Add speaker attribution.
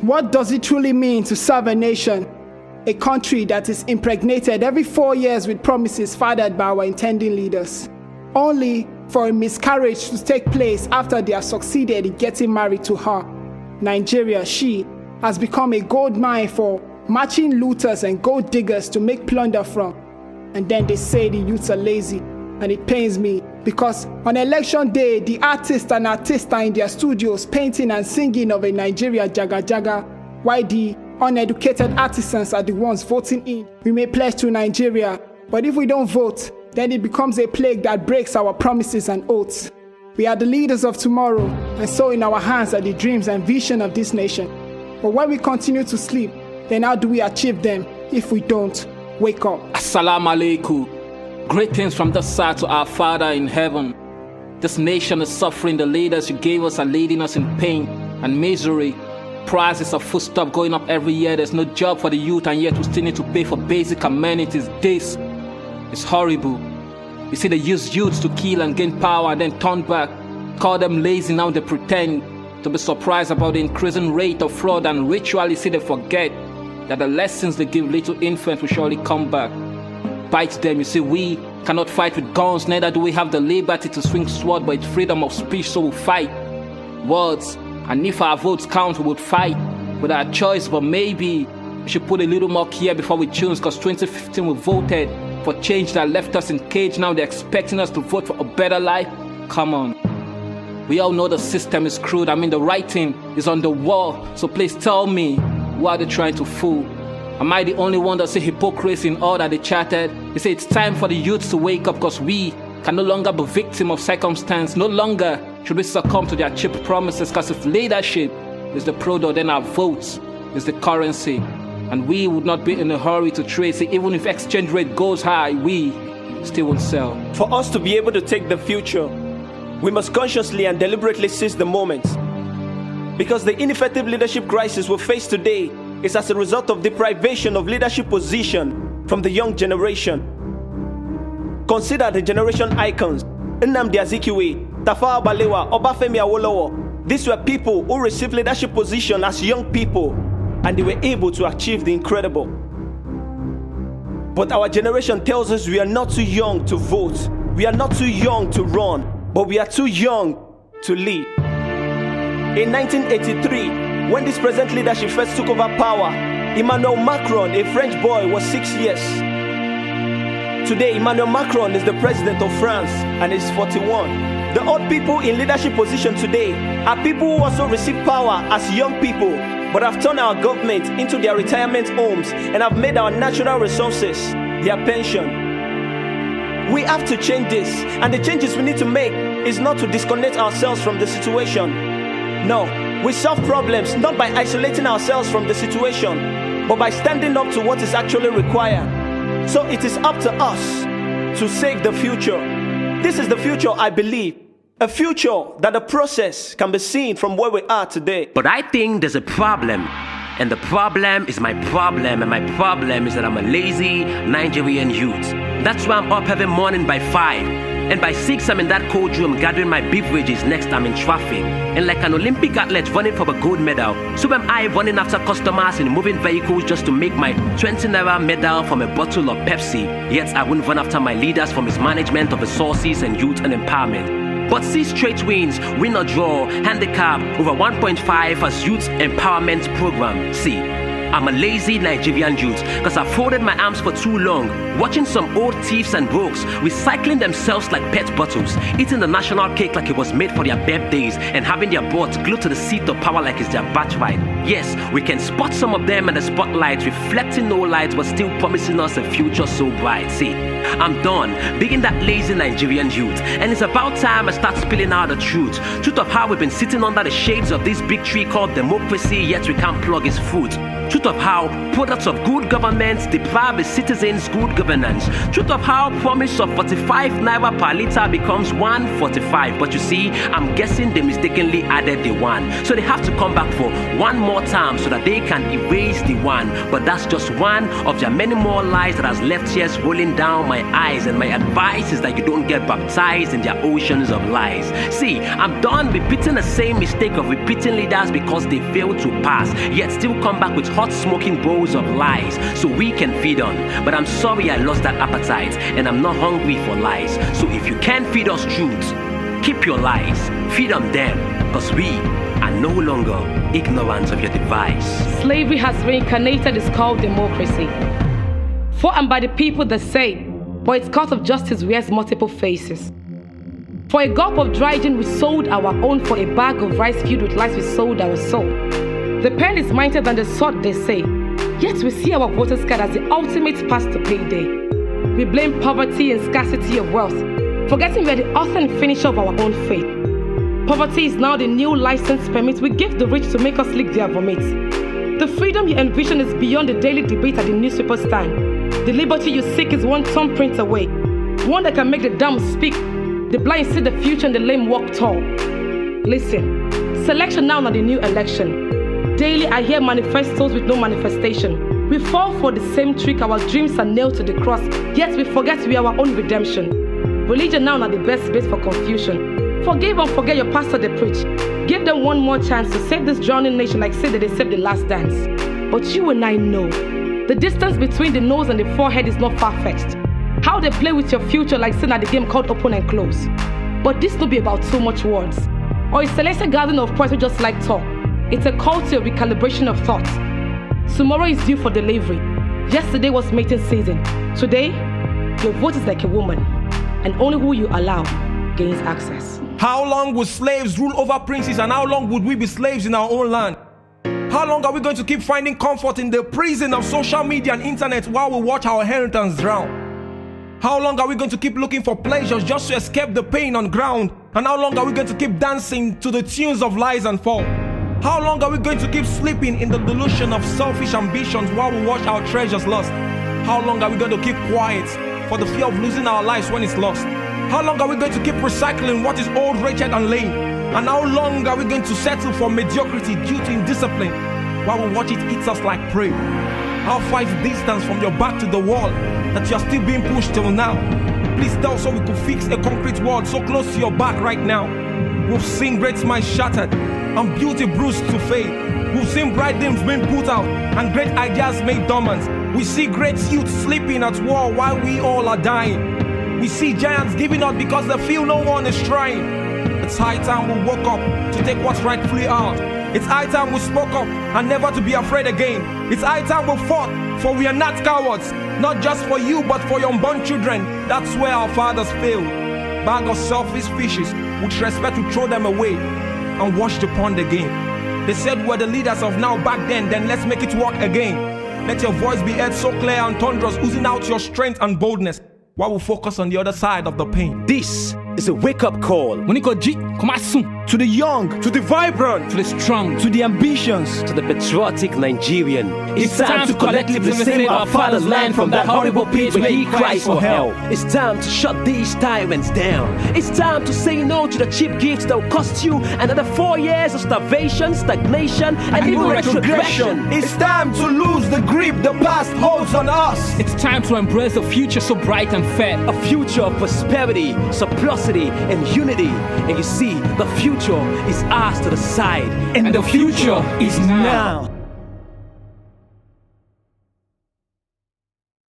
Speaker 1: What does it truly mean to serve a nation? A country that is impregnated every 4 years with promises fathered by our intending leaders, only for a miscarriage to take place after they have succeeded in getting married to her. Nigeria, she, has become a gold mine for matching looters and gold diggers to make plunder from. And then they say the youths are lazy. And it pains me because on election day, the artists and artists are in their studios painting and singing of a Nigeria jaga jaga, while the uneducated artisans are the ones voting in. We may pledge to Nigeria, but if we don't vote, then it becomes a plague that breaks our promises and oaths. We are the leaders of tomorrow, and so in our hands are the dreams and vision of this nation. But when we continue to sleep, then how do we achieve them if we don't wake up?
Speaker 2: Assalamu alaikum. Greetings from this side to our Father in heaven. This nation is suffering. The leaders you gave us are leading us in pain and misery. Prices of foodstuff going up every year. There's no job for the youth, and yet we still need to pay for basic amenities. This is horrible. You see, they use youths to kill and gain power and then turn back. Call them lazy, now they pretend to be surprised about the increasing rate of fraud, and ritually see they forget that the lessons they give little infants will surely come back. Bite them. You see, we cannot fight with guns, neither do we have the liberty to swing sword, but it's freedom of speech, so we'll fight. Words, and if our votes count, we would fight with our choice, but maybe we should put a little more care before we choose, because 2015 we voted for change that left us in cage. Now they're expecting us to vote for a better life. Come on. We all know the system is screwed. I mean, the writing is on the wall, so please tell me, who are they trying to fool? Am I the only one that see hypocrisy in all that they chatted? They say it's time for the youths to wake up, because we can no longer be victim of circumstance. No longer should we succumb to their cheap promises, because if leadership is the product, then our votes is the currency. And we would not be in a hurry to trade. See, even if exchange rate goes high, we still won't sell.
Speaker 3: For us to be able to take the future, we must consciously and deliberately seize the moment. Because the ineffective leadership crisis we face today is as a result of deprivation of leadership position from the young generation. Consider the generation icons: Nnamdi Azikiwe, Tafawa Balewa, Obafemi Awolowo. These were people who received leadership position as young people, and they were able to achieve the incredible. But our generation tells us we are not too young to vote, we are not too young to run, but we are too young to lead. In 1983, when this present leadership first took over power, Emmanuel Macron, a French boy, was 6 years. Today, Emmanuel Macron is the president of France and is 41. The old people in leadership position today are people who also receive power as young people, but have turned our government into their retirement homes and have made our natural resources their pension. We have to change this, and the changes we need to make is not to disconnect ourselves from the situation. No, we solve problems not by isolating ourselves from the situation, but by standing up to what is actually required. So it is up to us to save the future. This is the future I believe. A future that the process can be seen from where we are today.
Speaker 4: But I think there's a problem. And the problem is my problem. And my problem is that I'm a lazy Nigerian youth. That's why I'm up every morning by 5. And by 6, I'm in that cold room gathering my beverages. Next, I'm in traffic. And like an Olympic athlete running for a gold medal, so am I running after customers in moving vehicles just to make my 20 naira medal from a bottle of Pepsi. Yet I won't run after my leaders for mismanagement of resources and youth and empowerment. But see straight wins, win or draw, handicap over 1.5 as youth empowerment program. See, I'm a lazy Nigerian youth because I've folded my arms for too long, watching some old thieves and rogues recycling themselves like pet bottles, eating the national cake like it was made for their birthdays, and having their butts glued to the seat of power like it's their birthright. Yes, we can spot some of them in the spotlight, reflecting no light but still promising us a future so bright. See, I'm done being that lazy Nigerian youth, and it's about time I start spilling out the truth of how we've been sitting under the shades of this big tree called democracy, yet we can't plug its fruit. Truth of how products of good government deprive the citizens good governance. Truth of how promise of 45 naira per litre becomes 145. But you see, I'm guessing they mistakenly added the 1. So they have to come back for one more time so that they can erase the 1. But that's just one of their many more lies that has left tears rolling down my eyes. And my advice is that you don't get baptized in their oceans of lies. See, I'm done repeating the same mistake of repeating leaders because they failed to pass, yet still come back with hot smoking bowls of lies so we can feed on. But I'm sorry I lost that appetite and I'm not hungry for lies. So if you can feed us truth, keep your lies, feed on them, because we are no longer ignorant of your device.
Speaker 5: Slavery has reincarnated, it's called democracy. For and by the people the same, but its court of justice wears multiple faces. For a gulp of dry gin we sold our own, for a bag of rice filled with lies we sold our soul. The pen is mightier than the sword, they say, yet we see our voters card as the ultimate path to payday. We blame poverty and scarcity of wealth, forgetting we are the author and finisher of our own fate. Poverty is now the new license permit we give the rich to make us lick their vomit. The freedom you envision is beyond the daily debate at the newspaper stand. The liberty you seek is one thumbprint away, one that can make the dumb speak, the blind see the future and the lame walk tall. Listen, selection now, not the new election. Daily I hear manifestos with no manifestation. We fall for the same trick, our dreams are nailed to the cross, yet we forget we are our own redemption. Religion now not the best bait for confusion. Forgive and forget your pastor they preach. Give them one more chance to save this drowning nation like say that they saved the last dance. But you and I know, the distance between the nose and the forehead is not far-fetched. How they play with your future like saying at the game called open and close. But this will be about too much words. Or a celestial garden of poetry just like talk. It's a call to a recalibration of thought. Tomorrow is due for delivery. Yesterday was mating season. Today, your vote is like a woman. And only who you allow gains access.
Speaker 6: How long would slaves rule over princes, and how long would we be slaves in our own land? How long are we going to keep finding comfort in the prison of social media and internet while we watch our inheritance drown? How long are we going to keep looking for pleasures just to escape the pain on ground? And how long are we going to keep dancing to the tunes of lies and fall? How long are we going to keep sleeping in the delusion of selfish ambitions while we watch our treasures lost? How long are we going to keep quiet for the fear of losing our lives when it's lost? How long are we going to keep recycling what is old, wretched and lame? And how long are we going to settle for mediocrity due to indiscipline while we watch it eat us like prey? How far is the distance from your back to the wall that you are still being pushed till now? Please tell so we could fix a concrete wall so close to your back right now. We've seen great minds shattered and beauty bruised to fade. We've seen bright dreams being put out and great ideas made dormant. We see great youth sleeping at war while we all are dying. We see giants giving up because they feel no one is trying. It's high time we woke up to take what's rightfully ours. It's high time we spoke up and never to be afraid again. It's high time we fought, for we are not cowards. Not just for you, but for your unborn children. That's where our fathers failed. Bag of selfish fishes, with respect to throw them away and wash the pond again. They said we're the leaders of now back then let's make it work again. Let your voice be heard so clear and thunderous, oozing out your strength and boldness, while we focus on the other side of the pain.
Speaker 3: This is a wake-up call.
Speaker 2: Moniko G, come on soon.
Speaker 6: To the young, to the vibrant,
Speaker 2: To the strong,
Speaker 6: to the ambitious,
Speaker 3: To the patriotic Nigerian,
Speaker 2: it's time to collectively save our father's land from that horrible pit where he cries for help.
Speaker 3: It's time to shut these tyrants down. It's time to say no to the cheap gifts that will cost you another 4 years of starvation, stagnation, and even retrogression.
Speaker 6: It's time to lose the grip the past holds on us.
Speaker 2: It's time to embrace a future so bright and fair.
Speaker 3: A future of prosperity, surplusity, and unity. And you see, the future is ours to decide.
Speaker 2: And the future is now.